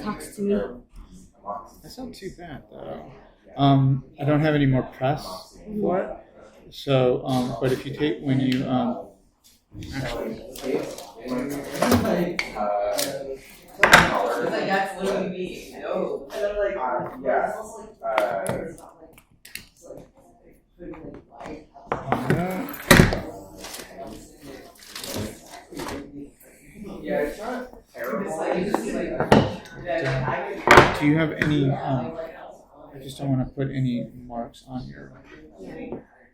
Talks to me. That's not too bad though. I don't have any more press for it. So, but if you take when you actually. That's literally me. No. Yeah, it's not terrible. Do you have any? I just don't want to put any marks on your.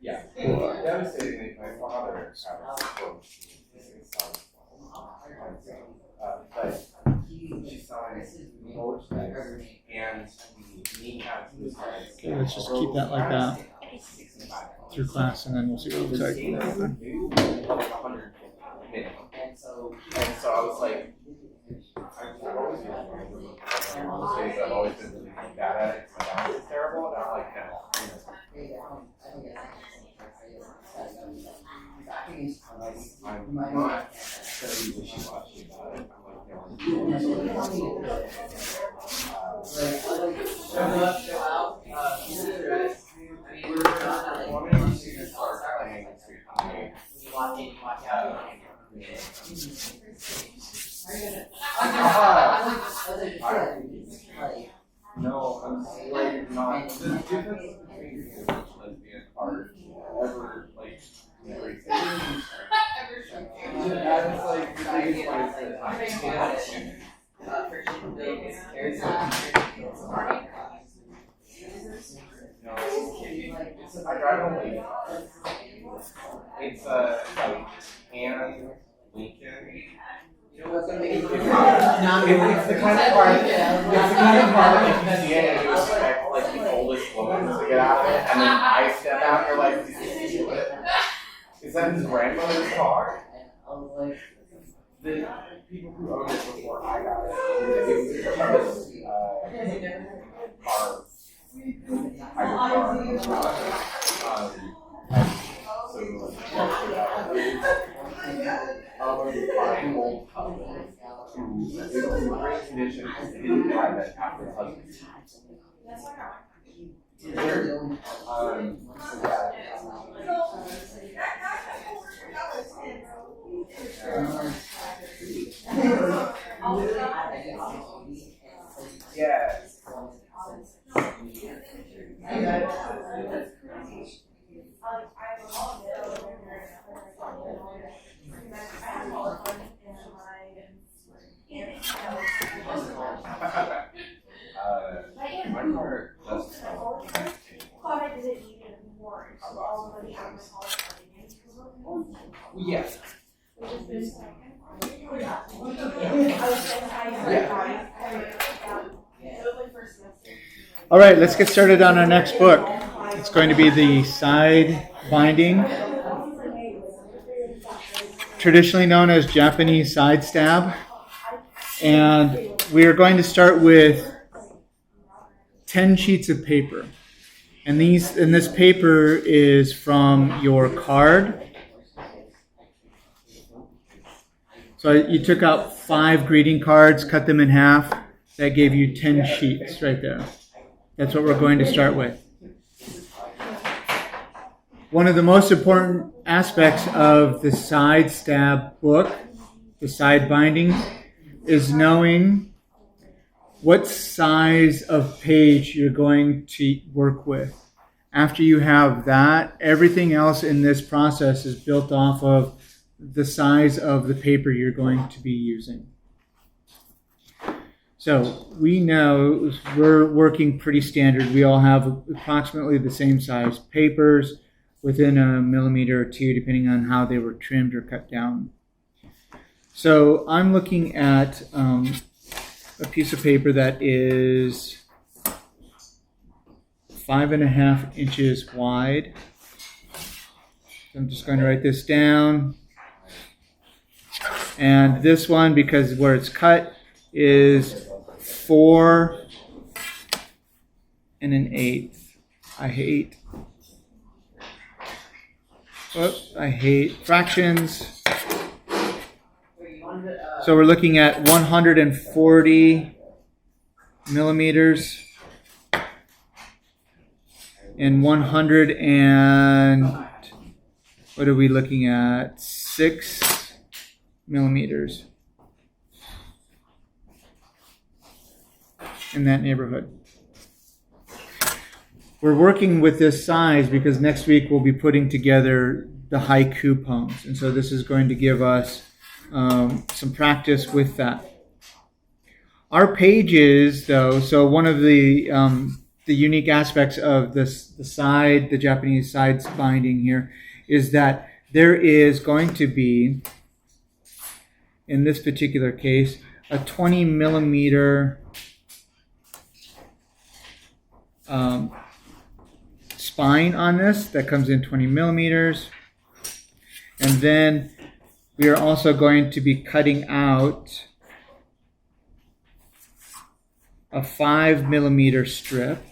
Yeah. Devastatingly, my father had a stroke. But she saw his both legs and the kneecap. Okay, let's just keep that like that through class, and then we'll see what it looks like. Like 100 minimum. And so I was like, I've always been those days I've always been really bad at it. My balance is terrible, and I'm like, no. I'm not very wishy-washy about it. No, I'm like not. The difference between being a lesbian are ever like very big. That's like the biggest one I drive a Lincoln. It's like Anne Lincoln. It's the kind of car. It's the kind of car that if you see it, you expect like the oldest woman to get out of it, and then I step out, and you're like, is that his grandmother's car? The people who owned it before I got it, it was the cheapest car. Buying old husband who is in great condition and didn't drive it after the husband. Yes. All right, let's get started on our next book. It's going to be the side binding, traditionally known as Japanese side stab. And we are going to start with 10 sheets of paper. And this paper is from your card. So you took out 5 greeting cards, cut them in half. That gave you 10 sheets right there. That's what we're going to start with. One of the most important aspects of the side stab book, the side binding, is knowing what size of page you're going to work with. After you have that, everything else in this process is built off of the size of the paper you're going to be using. So we know we're working pretty standard. We all have approximately the same size papers within a millimeter or two, depending on how they were trimmed or cut down. So I'm looking at a piece of paper that is 5.5 inches wide. So I'm just going to write this down. And this one, because where it's cut, is 4 1/8. I hate fractions. So we're looking at 140 millimeters and 100 and what are we looking at? 6 millimeters in that neighborhood. We're working with this size because next week we'll be putting together the haiku poems. And so this is going to give us some practice with that. Our pages, though, so one of the unique aspects of this, the Japanese sides binding here, is that there is going to be, in this particular case, a 20 millimeter spine on this that comes in 20 millimeters. And then we are also going to be cutting out a 5 millimeter strip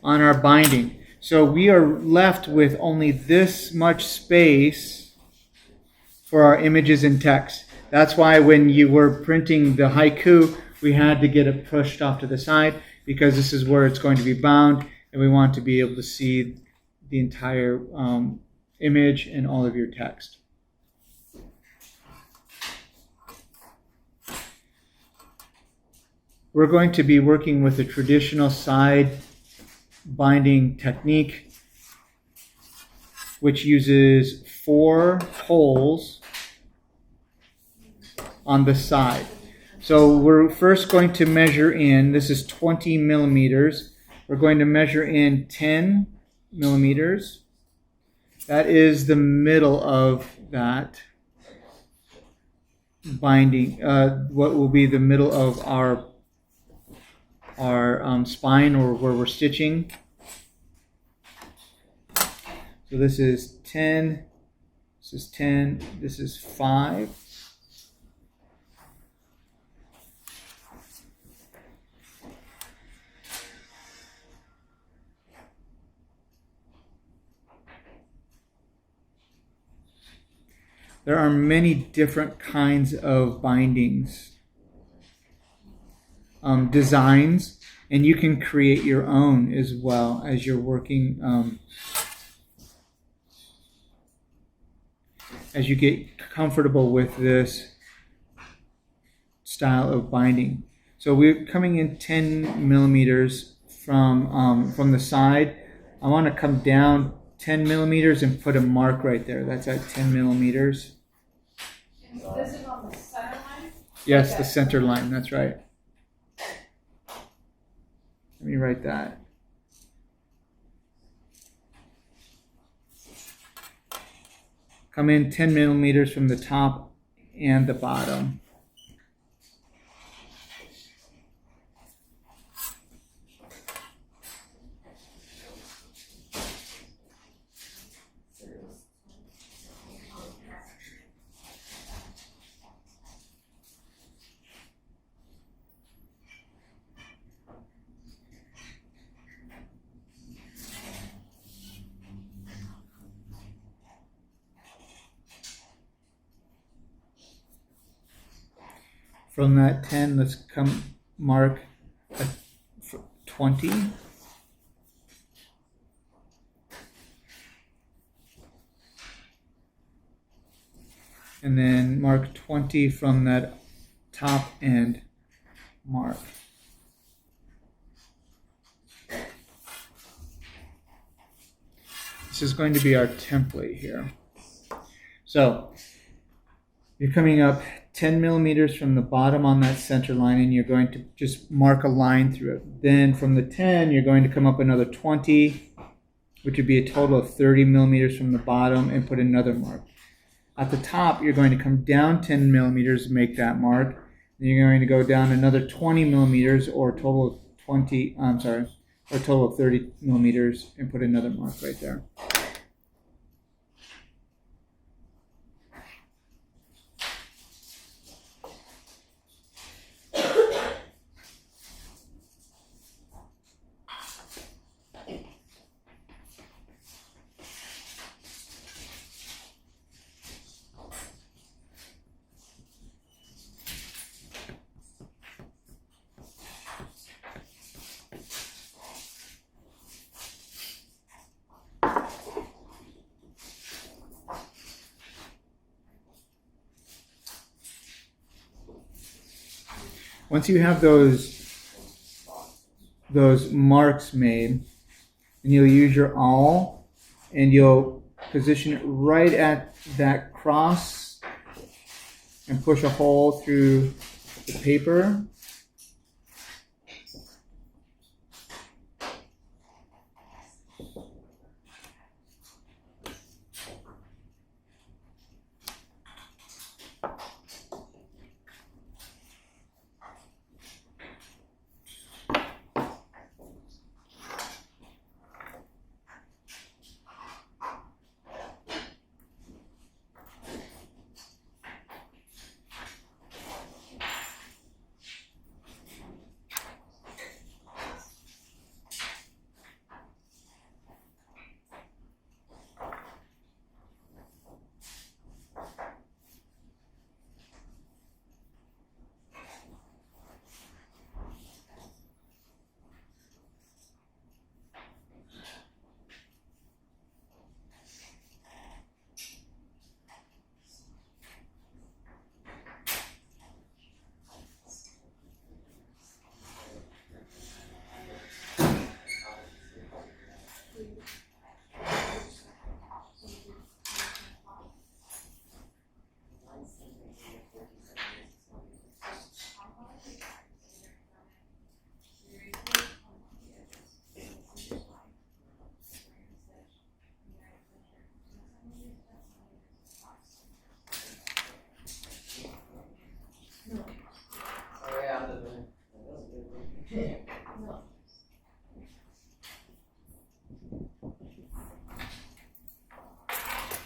on our binding. So we are left with only this much space for our images and text. That's why when you were printing the haiku, we had to get it pushed off to the side because this is where it's going to be bound, and we want to be able to see the entire image and all of your text. We're going to be working with a traditional side binding technique, which uses 4 holes on the side. So we're first going to measure in, this is 20 millimeters. We're going to measure in 10 millimeters. That is the middle of that binding, what will be the middle of our spine, or where we're stitching. So this is 10, this is 10, this is 5. There are many different kinds of bindings, designs, and you can create your own as well as you're working, as you get comfortable with this style of binding. So we're coming in 10 millimeters from the side. I want to come down 10 millimeters and put a mark right there. That's at 10 millimeters. And this is on the center line? Yes, Okay. the center line, that's right. Let me write that. Come in 10 millimeters from the top and the bottom. From that 10, let's come mark a 20. And then mark 20 from that top end mark. This is going to be our template here. So you're coming up 10 millimeters from the bottom on that center line, and you're going to just mark a line through it. Then from the 10, you're going to come up another 20, which would be a total of 30 millimeters from the bottom, and put another mark. At the top, you're going to come down 10 millimeters to make that mark. Then you're going to go down another 20 millimeters, or a total of 30 millimeters, and put another mark right there. Once you have those marks made, and you'll use your awl and you'll position it right at that cross and push a hole through the paper.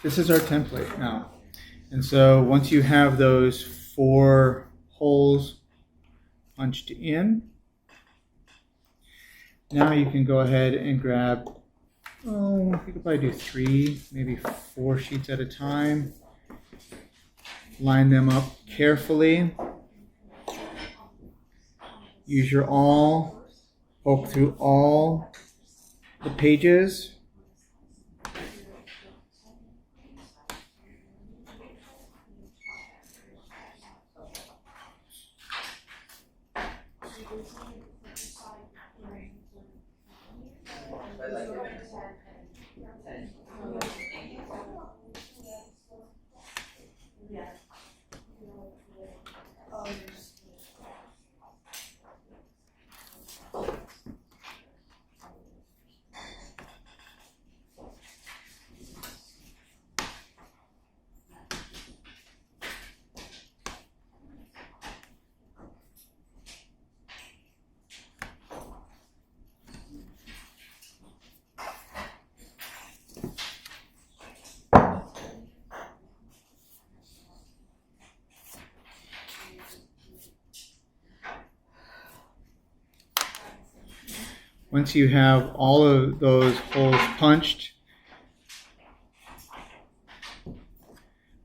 This is our template now. And so once you have those 4 holes punched in, now you can go ahead and grab, you could probably do 3, maybe 4 sheets at a time. Line them up carefully. Use your awl, poke through all the pages. Once you have all of those holes punched,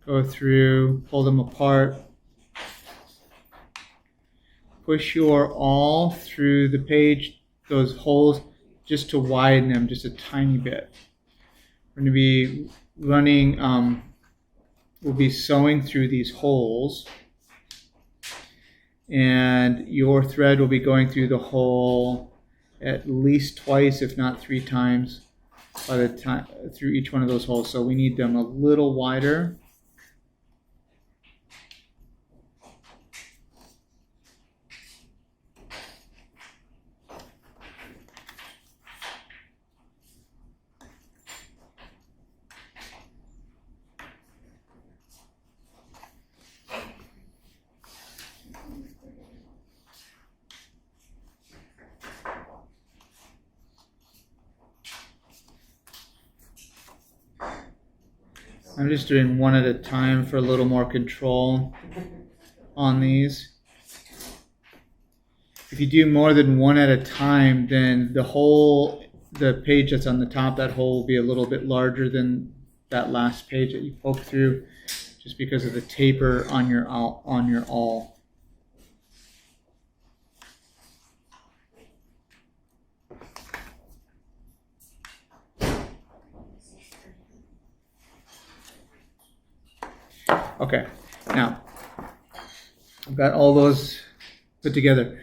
go through, pull them apart, push your awl through the page, those holes, just to widen them just a tiny bit. We're going to be running, we'll be sewing through these holes, and your thread will be going through the hole at least twice, if not 3 times, by the time through each one of those holes. So we need them a little wider. I'm just doing one at a time for a little more control on these. If you do more than one at a time, then the page that's on the top, that hole will be a little bit larger than that last page that you poked through, just because of the taper on your awl. Okay, now I've got all those put together.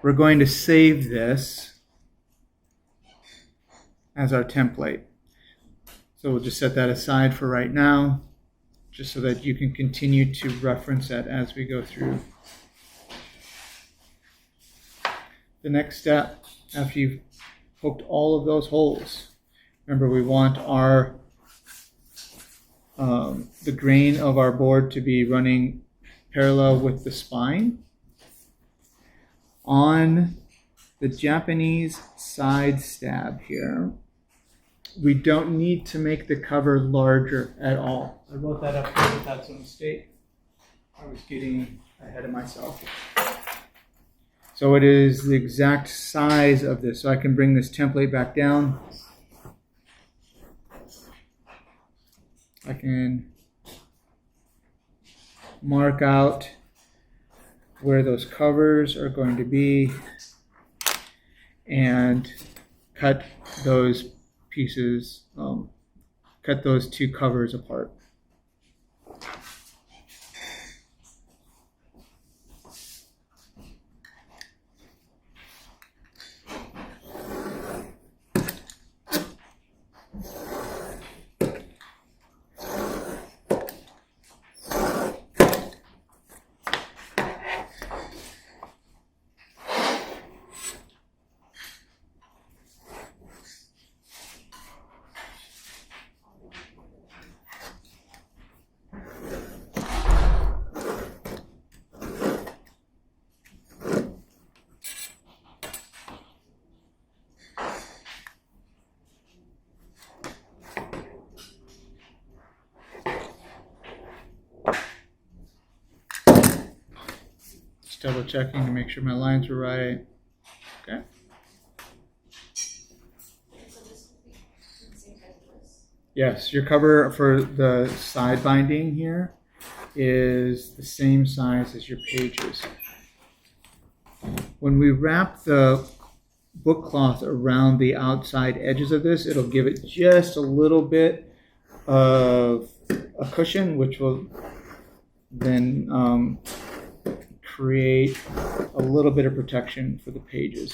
We're going to save this as our template. So we'll just set that aside for right now, just so that you can continue to reference that as we go through. The next step, after you've poked all of those holes, remember we want our the grain of our board to be running parallel with the spine. On the Japanese side stab here, we don't need to make the cover larger at all. I wrote that up here, but that's a mistake. I was getting ahead of myself. So it is the exact size of this. So I can bring this template back down. I can mark out where those covers are going to be and cut those pieces, cut those two covers apart. Double checking to make sure my lines were right. Okay. Yes, your cover for the side binding here is the same size as your pages. When we wrap the book cloth around the outside edges of this, it'll give it just a little bit of a cushion, which will then create a little bit of protection for the pages.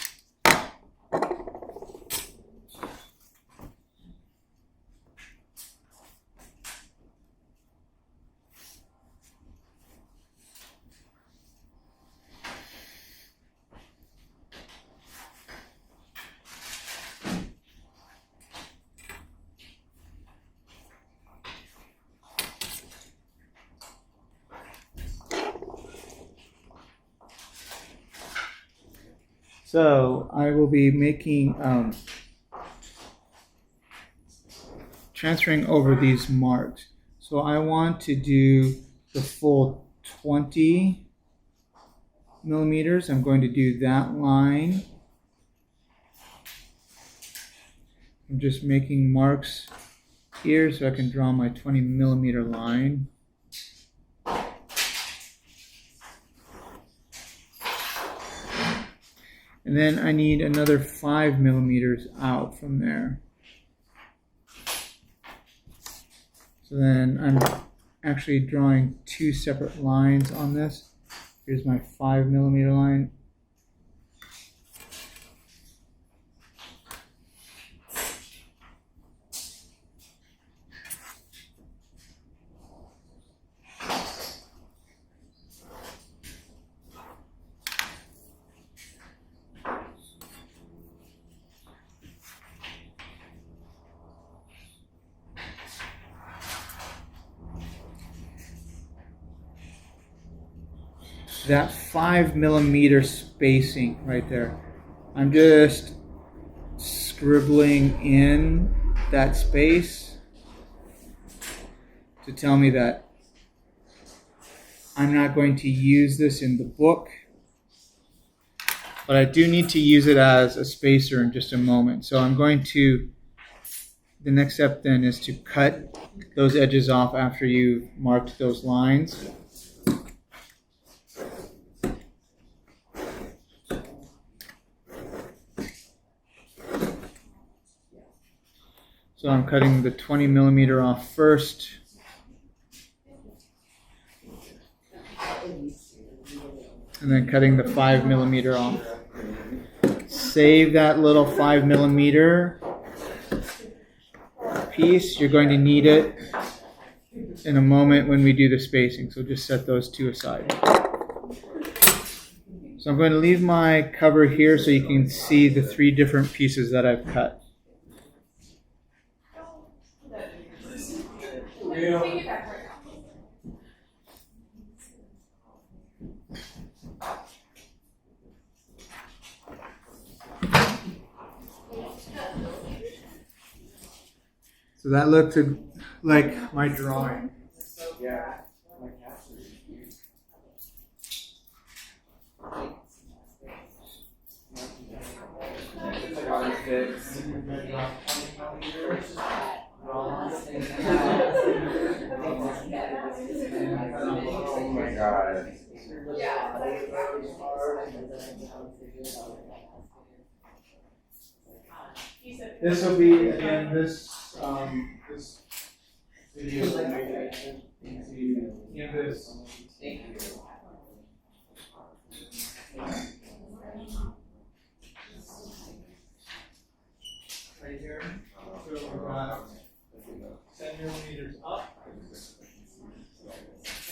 So I will be making, transferring over these marks. So I want to do the full 20 millimeters. I'm going to do that line. I'm just making marks here so I can draw my 20 millimeter line. And then I need another 5 millimeters out from there. So then I'm actually drawing two separate lines on this. Here's my 5 millimeter line. That 5 millimeter spacing right there, I'm just scribbling in that space to tell me that I'm not going to use this in the book, but I do need to use it as a spacer in just a moment. So I'm going to, the next step then is to cut those edges off after you've marked those lines. So I'm cutting the 20 millimeter off first. and then cutting the 5 millimeter off. Save that little 5 millimeter piece. You're going to need it in a moment when we do the spacing, so just set those two aside. So I'm going to leave my cover here so you can see the 3 different pieces that I've cut. Piggyback right now. So that looks like my drawing. Yeah. It's like on six. Oh my god. This will be again this video will make it into Canvas. Right here. So we've got 10 millimeters up.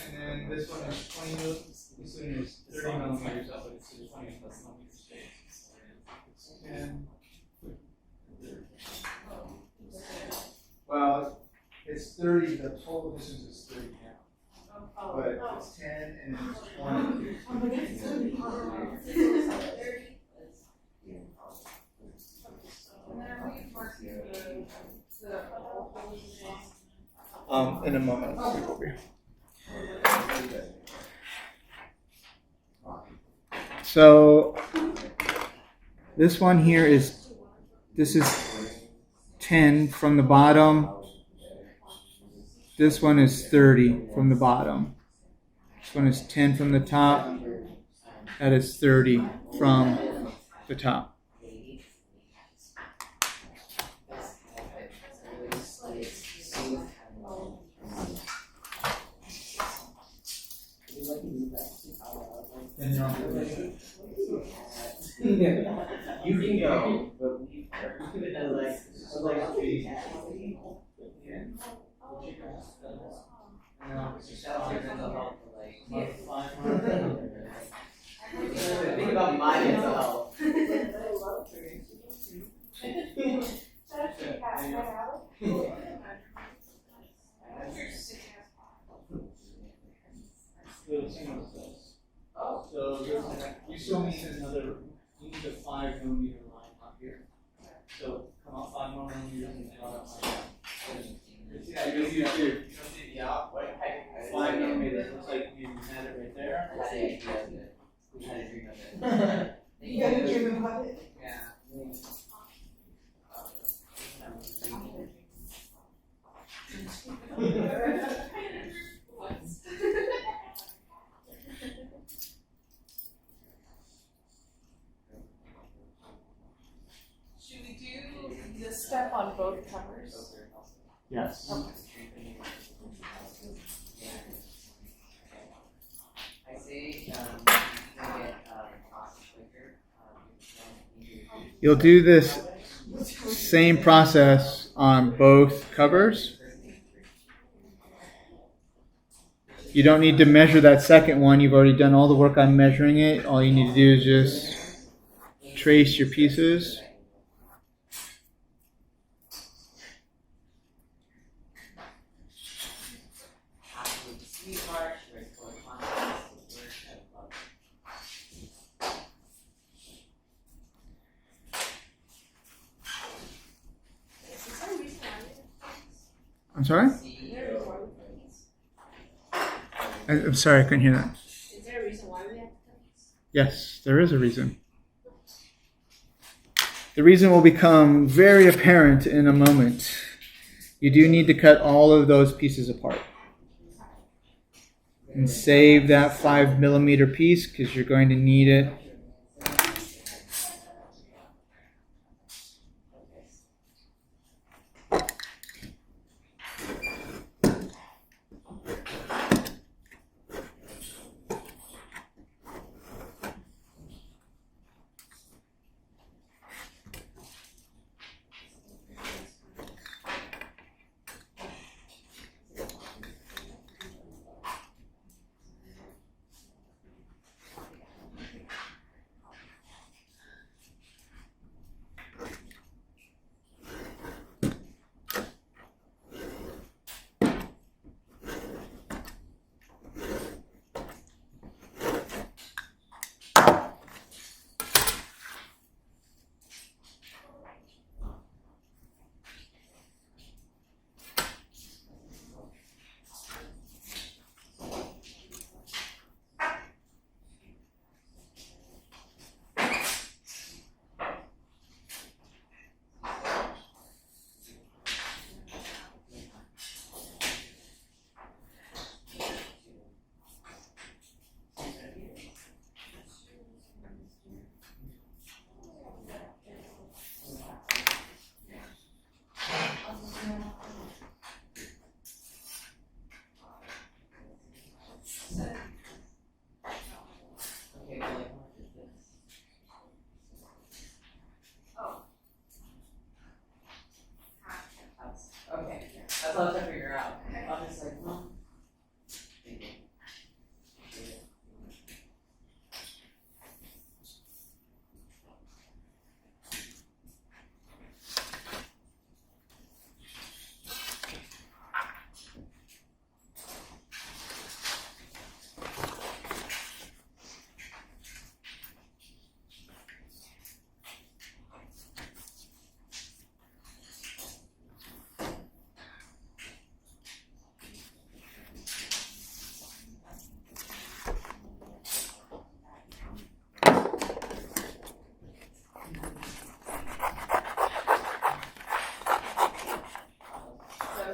And then this one is 20 millimeters. This one is 30 millimeters up, but it's 20 plus millimeters space. It's 10. Well, it's 30, the total distance is 30 now. But it's 10 and then it's 20. In a moment, I'll go over here. So this one here is 10 from the bottom. This one is 30 from the bottom. This one is 10 from the top. That is 30 from the top. And you're on the way. You can go, but leave her. Think about my mental health. So you still need you need a 5 millimeter line up here. So come out 5 more millimeters and draw that line down. Yeah, you see it too. You don't see it, yeah. 5 millimeters, looks like you had it right there. You got a dream about it? Yeah. Should we do this step on both covers? Yes. I say, You'll do this same process on both covers. You don't need to measure that second one. You've already done all the work on measuring it. All you need to do is just trace your pieces. I'm sorry? I'm sorry, I couldn't hear that. Is there a reason why we have to cut this? Yes, there is a reason. The reason will become very apparent in a moment. You do need to cut all of those pieces apart. And save that 5 millimeter piece because you're going to need it.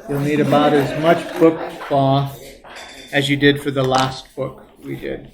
You'll need about as much book cloth as you did for the last book we did.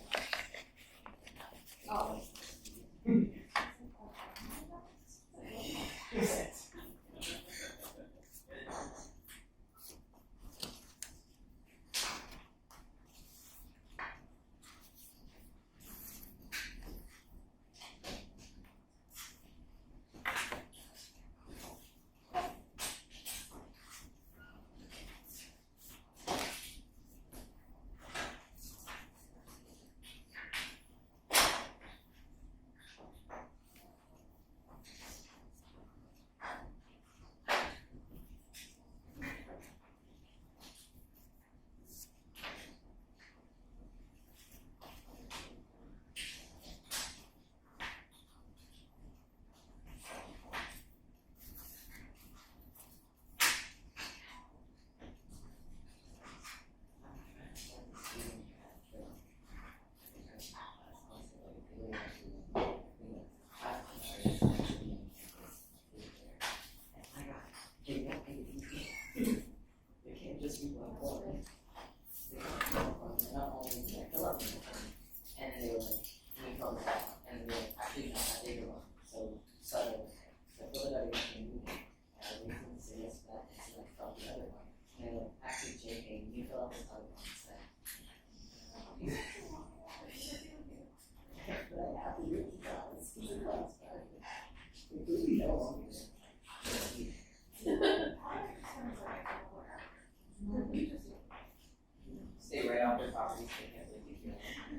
Stay right off their property.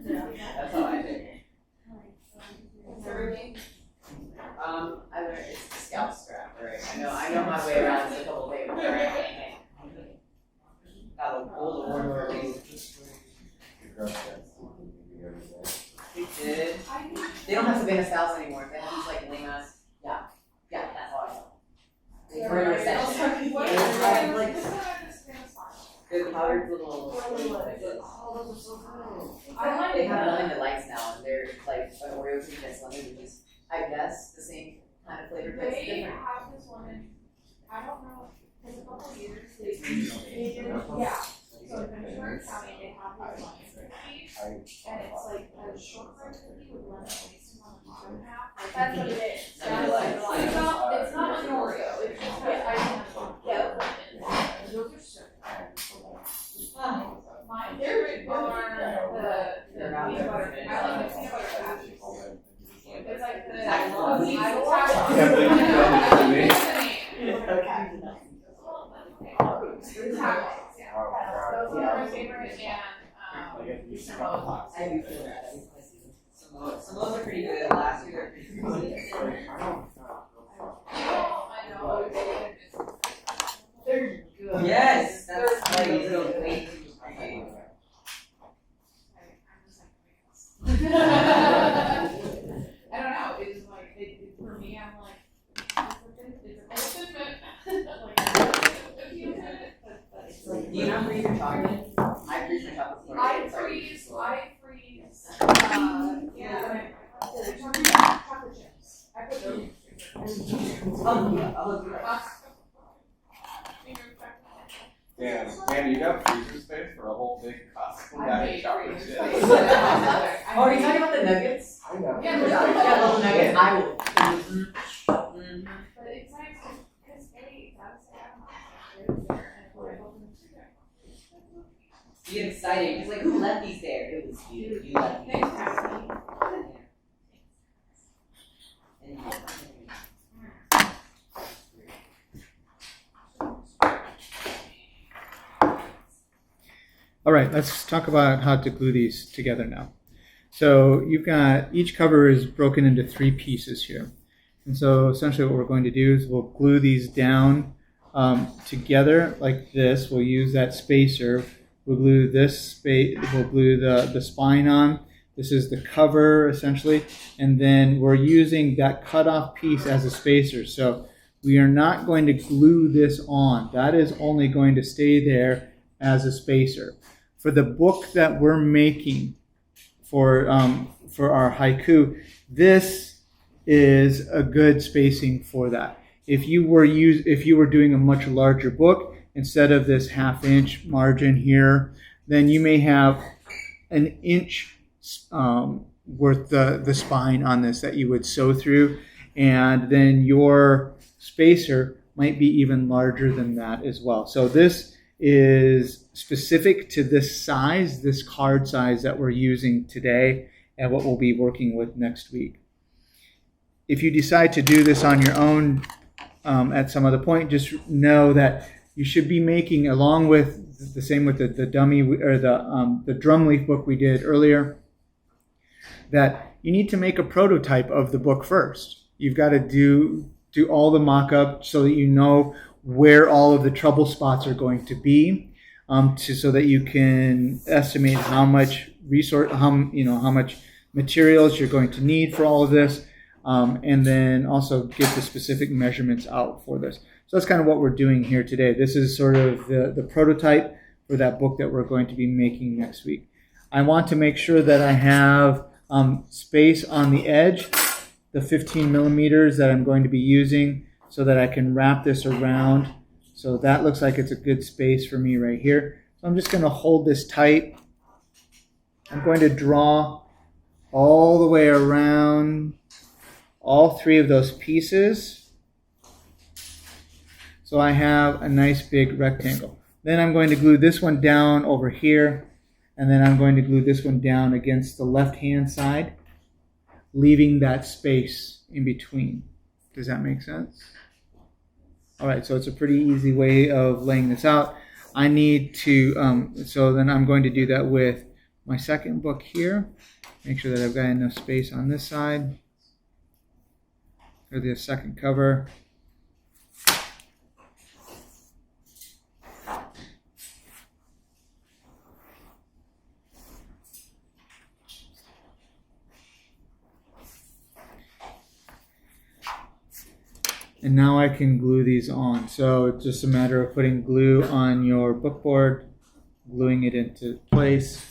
That's how I did. I learned it's the scalp strap, right? I know my way around this a couple days, right? Got a old warlord. We did. They don't have Savannah styles anymore. They have these like Lima. Yeah, that's all I know. They were in recession. Like the powdered little. They have them in the lights now, and they're like an Oreo cream that's lemon, which is, I guess, the same kind of flavor, but it's They different. have this one, and I don't know, it's a couple of years, they did, yeah. So in Ventura County, they have this one, and it's like a shortbread cookie with lemon icing on the bottom half. That's what it is. It's not- It's not an Oreo, it's just the icing on top. Yeah. Those are so good. My favorite are the peanut butter, I like the peanut butter patch. It's like the. Those are my favorite, and, I do feel that. Some of those are pretty good. Last year they're pretty good. I know, they're good. Yes, that's like little way too creative. I don't know, it's like, for me, I'm like, it's a bit, like, a few minutes, but it's like. Do you not freeze your chocolate? I freeze my chocolate. I freeze, chocolate chips. I put those. Oh, yeah, I'll look it up. Dan, you got freezer space for a whole big Costco bag of chocolate chips. Oh, are you talking about the nuggets? I know. Yeah, Yeah, little nuggets. I will. But it's nice because they, that's there and we're able to. You get excited. It's like, who left these there? It was you. You left these. Thanks, Cassie. All right, let's talk about how to glue these together now. So you've got, each cover is broken into 3 pieces here. And so essentially what we're going to do is we'll glue these down together like this. We'll use that spacer. We'll glue this we'll glue the spine on. This is the cover essentially. And then we're using that cutoff piece as a spacer. So we are not going to glue this on. That is only going to stay there as a spacer. For the book that we're making for our haiku, this is a good spacing for that. If you were doing a much larger book, instead of this 1/2 inch margin here, then you may have an inch worth the spine on this that you would sew through, and then your spacer might be even larger than that as well. So this is specific to this size, this card size that we're using today and what we'll be working with next week. If you decide to do this on your own at some other point, just know that you should be making, along with the same with the dummy or the drum leaf book we did earlier, that you need to make a prototype of the book first. You've got to do all the mock-up so that you know where all of the trouble spots are going to be, so that you can estimate how much how much materials you're going to need for all of this, and then also get the specific measurements out for this. So that's kind of what we're doing here today. This is sort of the prototype for that book that we're going to be making next week. I want to make sure that I have space on the edge, the 15 millimeters that I'm going to be using, so that I can wrap this around. So that looks like it's a good space for me right here. So I'm just going to hold this tight. I'm going to draw all the way around all 3 of those pieces. So I have a nice big rectangle. Then I'm going to glue this one down over here, and then I'm going to glue this one down against the left-hand side, leaving that space in between. Does that make sense? All right, so it's a pretty easy way of laying this out. I need to, so then I'm going to do that with my second book here. Make sure that I've got enough space on this side for the second cover. And now I can glue these on. So it's just a matter of putting glue on your book board, gluing it into place.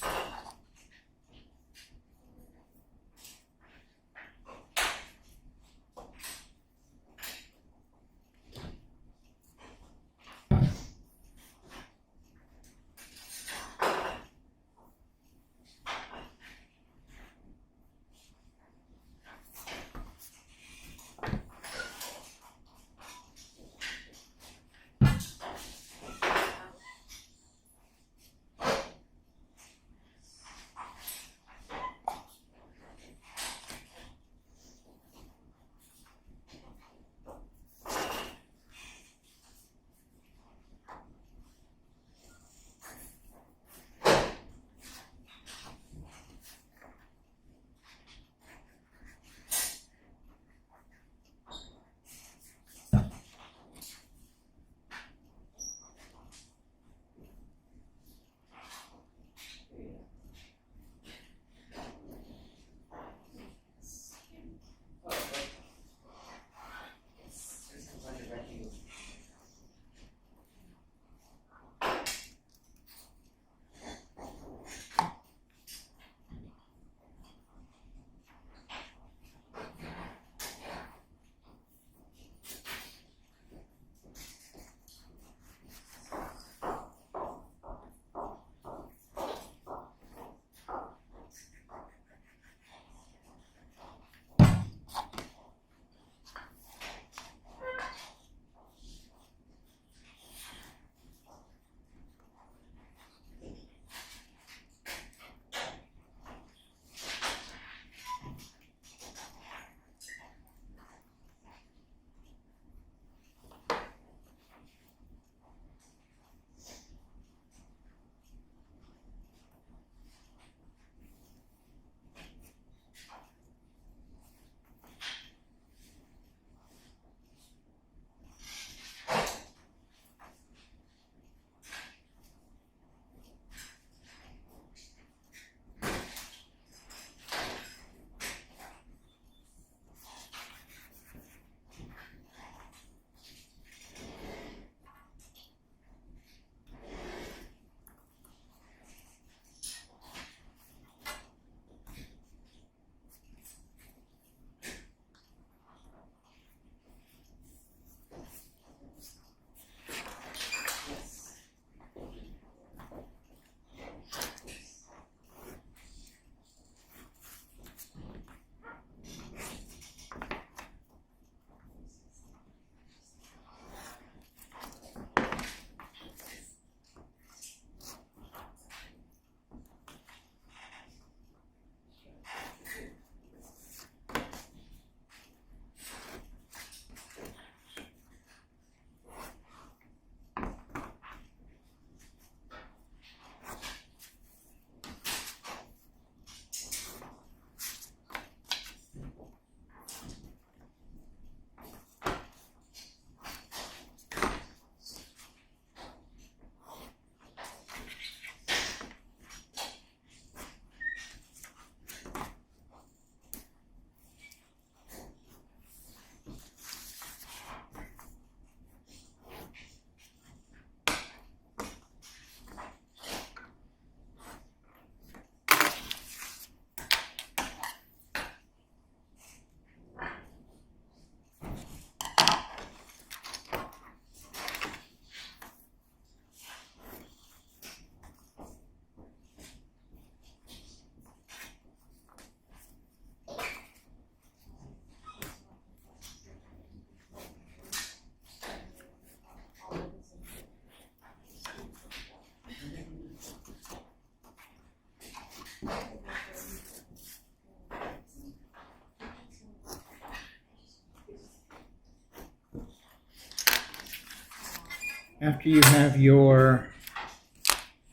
After you have your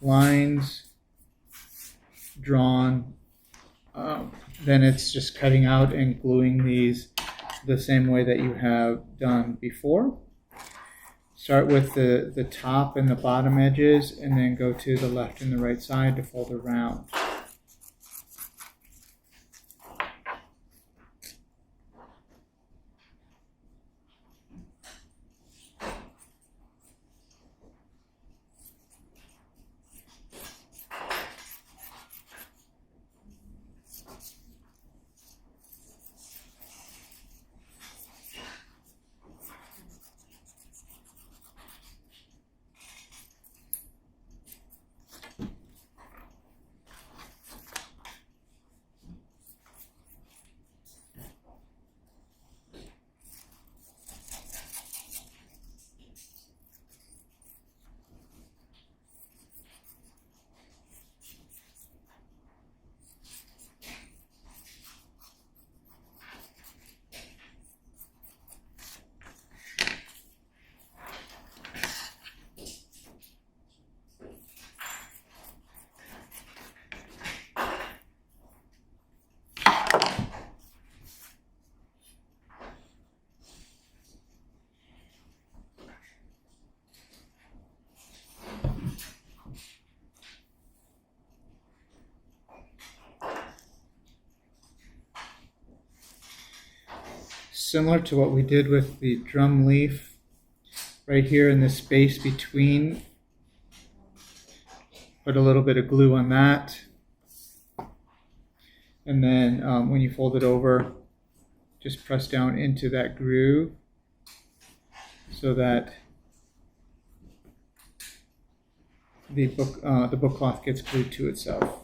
lines drawn, then it's just cutting out and gluing these the same way that you have done before. Start with the top and the bottom edges, and then go to the left and the right side to fold around. Similar to what we did with the drum leaf, right here in the space between, put a little bit of glue on that. And then when you fold it over, just press down into that groove so that the book cloth gets glued to itself.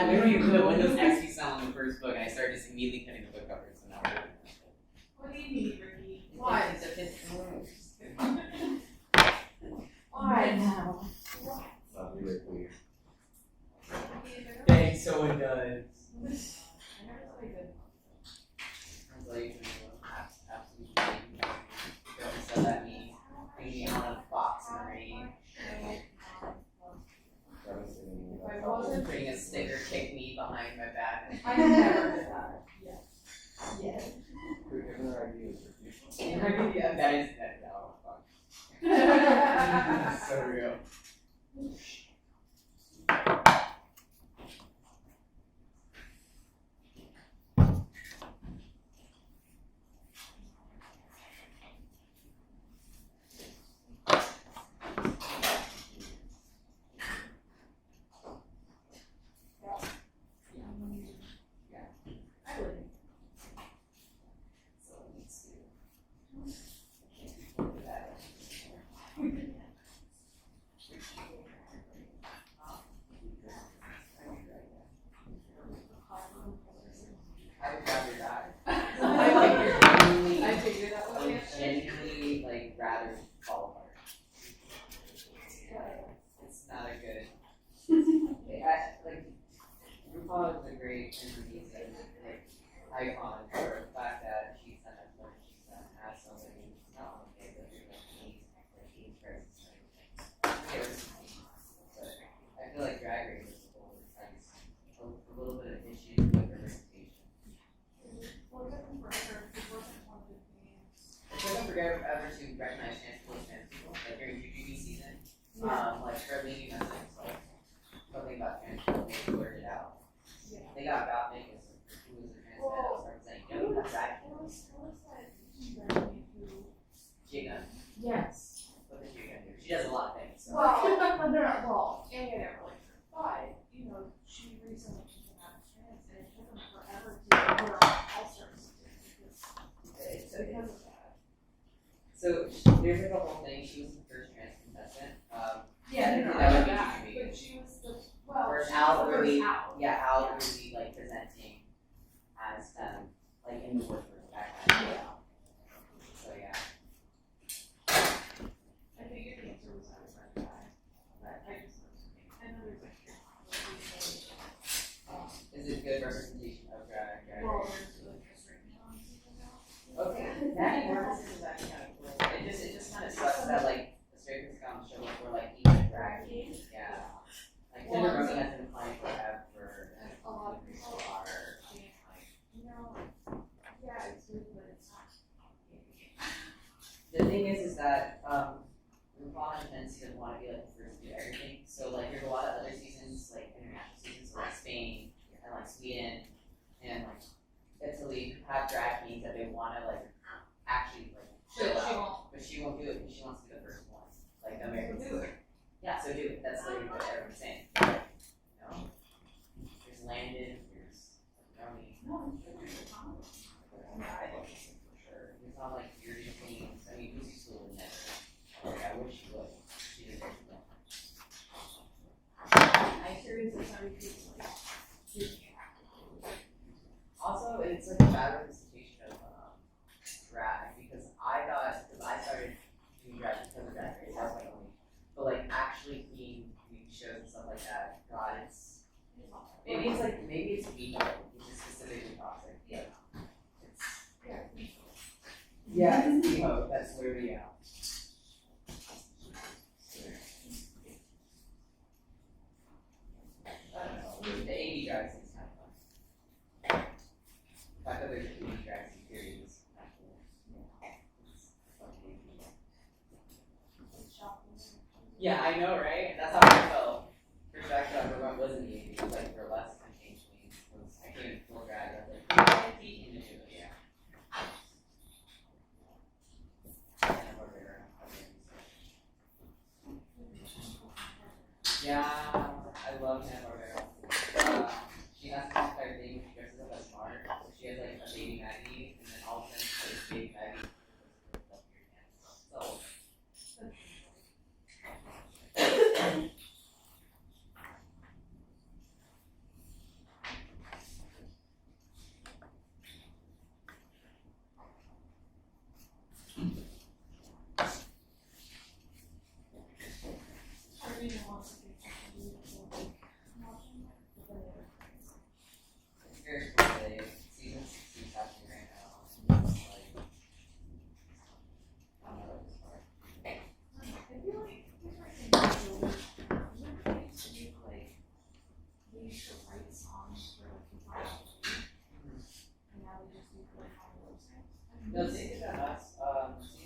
We don't even put Windows XP sound on the first book, and I started just immediately cutting the book covers, so now we're doing that. What do you mean, Ricky? Why? Why now? Thanks, so it does. Translation, absolutely. So that means hanging on a box in the rain. If I wasn't, Putting a sticker, kick me behind my back. I never did that. Yes. Yeah, that is that. Oh, fuck. So real. I would. So it needs to do that. I would rather die. I like your genuinely, I figured that was it. genuinely like rather fall apart. It's not a good. Like RuPaul is a great interview icon for the fact that she's done as much as she's done as somebody who's not on the table, you ever to recognize trans people, like during GGB season, like Charlene message, like something about trans people, they blurted it out. Yeah. They got about Vegas, who was a trans man, started saying, you know, that's right. Jiga. Yes. What did Jiga do? She does a lot of things. So. Well, and I never liked her, but, you know, she recently came out as trans, and it took them forever to get her on all sorts of things, because of that. So there's like a whole thing. She was the first trans contestant. Yeah, no, I that would know be that, GGB. but she was the, well, First she was the outwardly, first out. yeah, outwardly like presenting as like in the workforce background. Yeah. So yeah. I figured the answer was I was right guy, but I just, I know there's like, Is it good representation of drag? well, there's like a straight man. Okay, that works. Is actually kind of cool. It just kind of sucks that like the straight girls come show up for like even drag. Yeah. Like Well, Tinder Rosie has been applying forever. And a lot of people are being like, you know, yeah, it's good, but it's not. The thing is that RuPaul and Nancy doesn't want to be like the first to do everything. So like there's a lot of other seasons, like international seasons, like Spain and like Sweden and like Italy have drag queens that they want to like actually like show out, but she won't do it because she wants to be the first one, like the Americans do it. Yeah, so do it. That's literally what everyone's saying. You know, there's Landon, there's Romy. Yeah, I love this for sure. It's not like you're just queens. I mean, Lucy's still in there. Like, I wish she would. She deserves it. I experienced this every piece, like, you can't. Also, it's like a bad representation of drag because I started doing drag because of Drag Race. That's like only, but like actually being shows and stuff like that. God, maybe it's vegan, which is specifically toxic. Yeah. Yeah, it's emo. That's literally out. I don't know. The 80 drag scene is kind of fun. The fact that there's an 80 drag scene period is kind of cool. Yeah, I know, right? That's how I felt. First drag that I ever went wasn't the 80s. It was like burlesque and change queens. I came in full drag. I was like, yeah. Yeah, I love Hanna-Barbera. She has this entire thing. She dresses up as Mark. So she has like a baby Maggie, and then all of a sudden she plays baby Maggie. So. It's very cool today. Season 16 is happening right now. Like, I don't know what this part. I feel like different things to do, like, they used to write songs for like people, and now they just do like all those things. No, they did that last,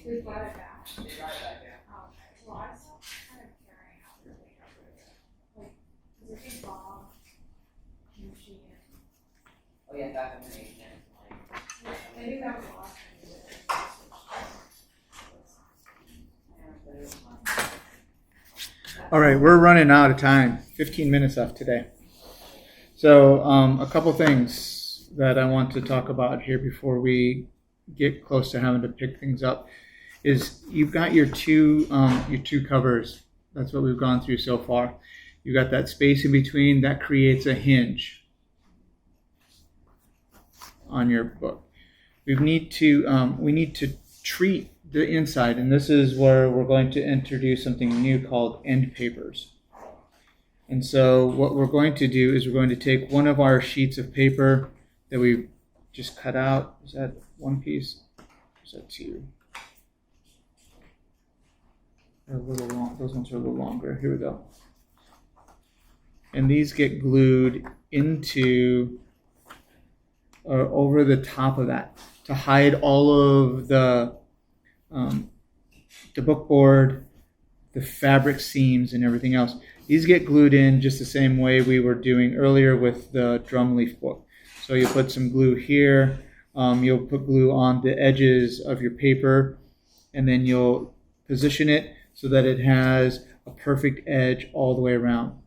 They brought it back. They brought it back, yeah. Oh, okay, well, I stopped kind of caring after they got rid of it. Like, cause I think Bob, Nushi, and Oh yeah, back in the nation, like. I think that was the last time they did it. All right, we're running out of time. 15 minutes left today. So a couple things that I want to talk about here before we get close to having to pick things up is you've got your two covers. That's what we've gone through so far. You've got that space in between that creates a hinge on your book. We need to treat the inside, and this is where we're going to introduce something new called end papers. And so what we're going to do is we're going to take one of our sheets of paper that we just cut out. Is that one piece? Is that two? They're a little long. Those ones are a little longer. Here we go. And these get glued into or over the top of that to hide all of the the book board, the fabric seams, and everything else. These get glued in just the same way we were doing earlier with the Drumleaf book. So you'll put some glue here. You'll put glue on the edges of your paper, and then you'll position it so that it has a perfect edge all the way around.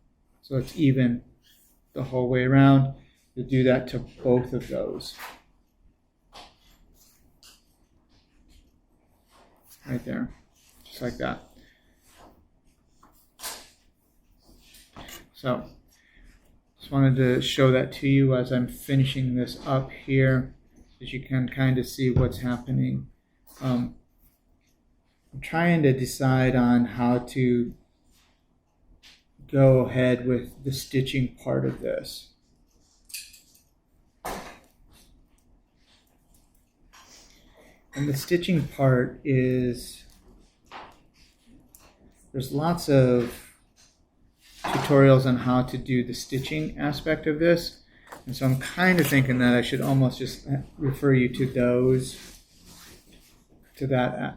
So it's even the whole way around. You'll do that to both of those. Right there, just like that. So, just wanted to show that to you as I'm finishing this up here, as you can kind of see what's happening. I'm trying to decide on how to go ahead with the stitching part of this. And the stitching part is, there's lots of tutorials on how to do the stitching aspect of this. And so I'm kind of thinking that I should almost just refer you to those, to that.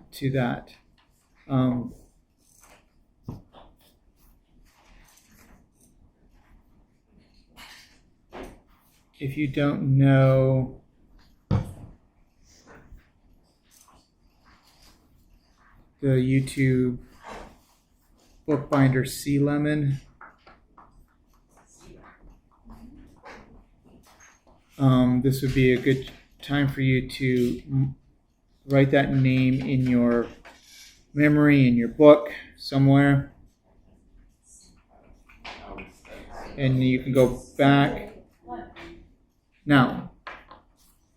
If you don't know the YouTube bookbinder Sea Lemon, this would be a good time for you to write that name in your memory, in your book somewhere, and you can go back. Now,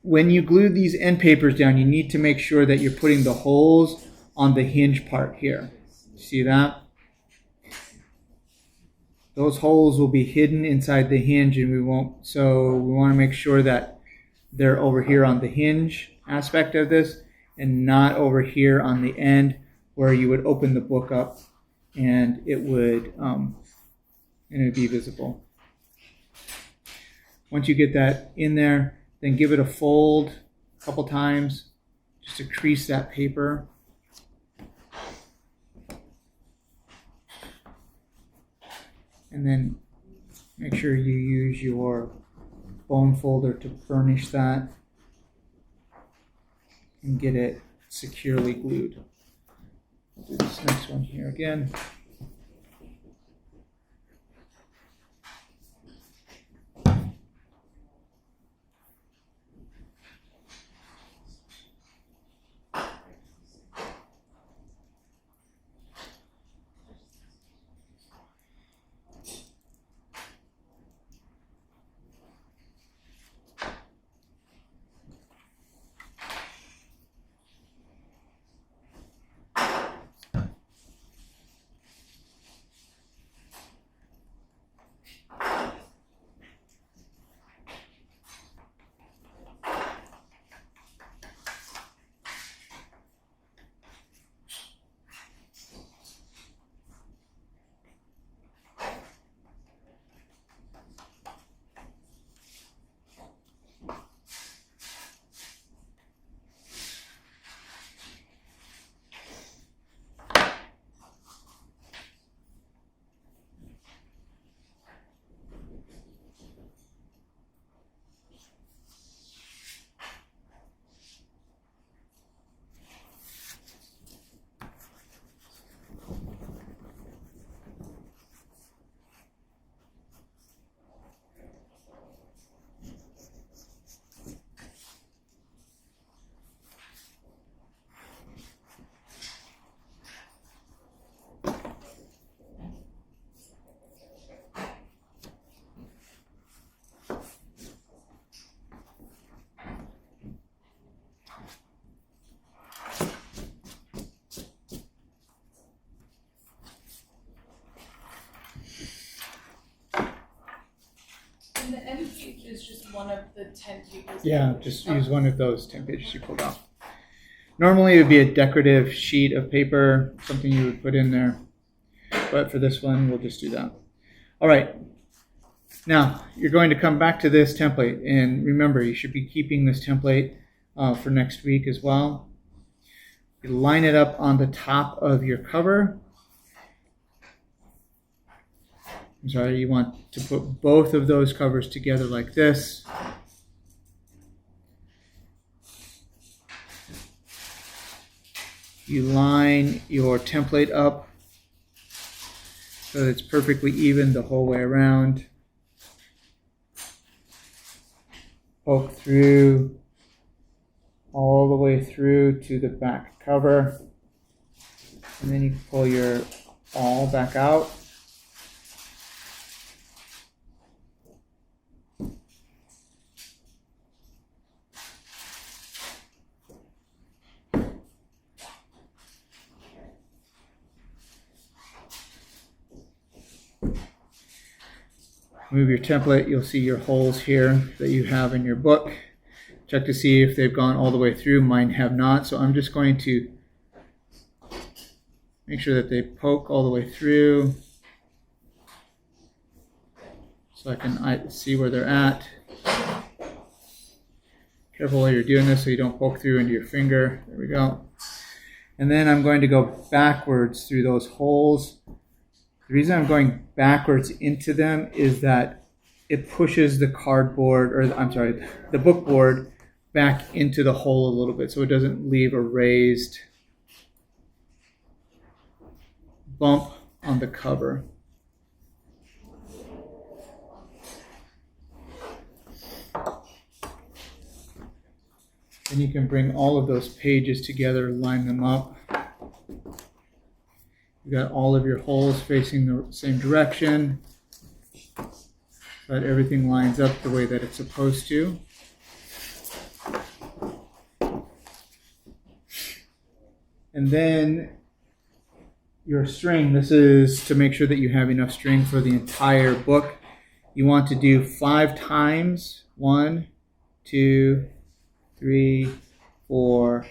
when you glue these end papers down, you need to make sure that you're putting the holes on the hinge part here. See that? Those holes will be hidden inside the hinge, and we want to make sure that they're over here on the hinge aspect of this and not over here on the end where you would open the book up and it would be visible. Once you get that in there, then give it a fold a couple times just to crease that paper. And then make sure you use your bone folder to burnish that and get it securely glued. I'll do this next one here again. And the end page is just one of the 10 pages. Yeah, just use one of those 10 pages you pulled out. Normally it would be a decorative sheet of paper, something you would put in there. But for this one, we'll just do that. All right. Now, you're going to come back to this template. And remember, you should be keeping this template for next week as well. You line it up on the top of your cover. I'm sorry, you want to put both of those covers together like this. You line your template up so that it's perfectly even the whole way around. Poke through all the way through to the back cover. And then you pull your awl back out. Move your template, you'll see your holes here that you have in your book. Check to see if they've gone all the way through. Mine have not, so I'm just going to make sure that they poke all the way through so I can see where they're at. Careful while you're doing this so you don't poke through into your finger. There we go. And then I'm going to go backwards through those holes. The reason I'm going backwards into them is that it pushes the cardboard, or I'm sorry, the book board back into the hole a little bit so it doesn't leave a raised bump on the cover. Then you can bring all of those pages together, line them up. You got all of your holes facing the same direction, so that everything lines up the way that it's supposed to. And then your string, this is to make sure that you have enough string for the entire book. You want to do 5 times. 1, 2, 3, 4,